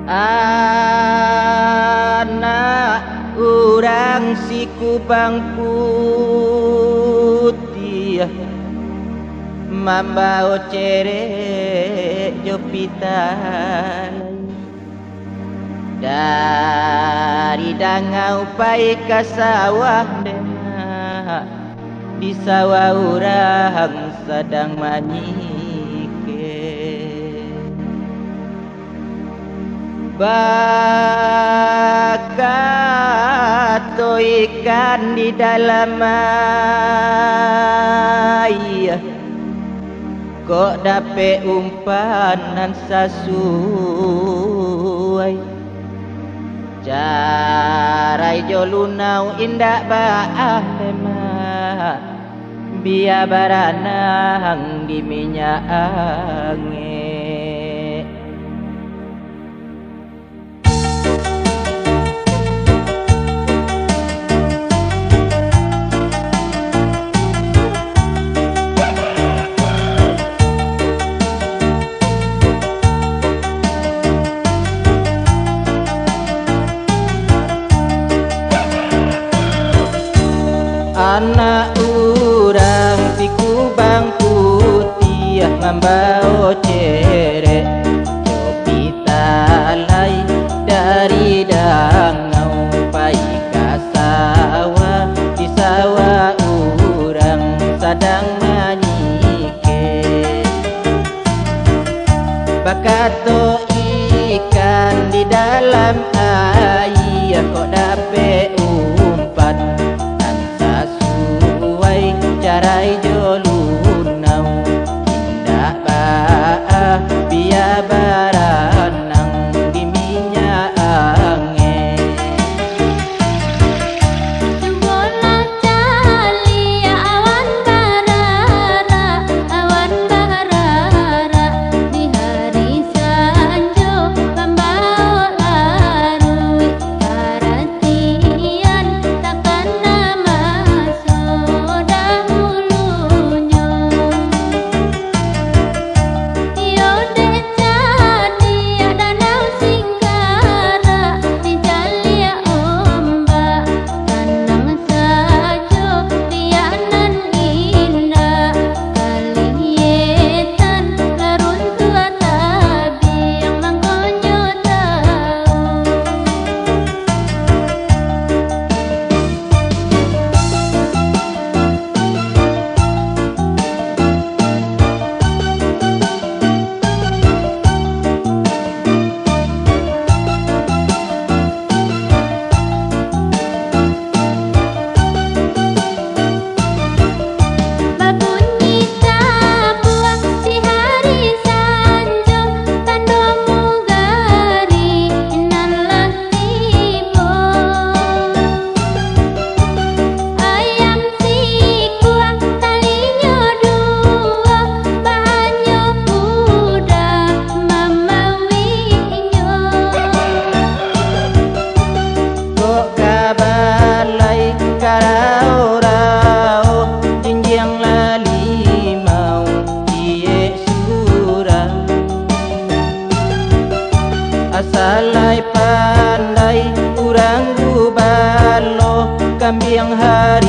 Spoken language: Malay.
Anak urang si Kubang Putih mambao cere jopitan dari dangau pai ka sawah dena di sawah urang sedang manyike bakato ikan di dalam air kok dape umpanan sasuai carai jolunau indak baah lemah biar baranang di minyak angin. Anak urang si Kubang Putih mambao cere jopi talai dari dangau pai ka sawah di sawah urang sedang manyike bakato ikan di dalam air kok dape umpan carai jolunau indah baah biar baranang di minyak angin. Bola cali awan barara di hari sanjo mambao larui perhatian takkan nama soda asalai pandai urang gubalo kambiang hari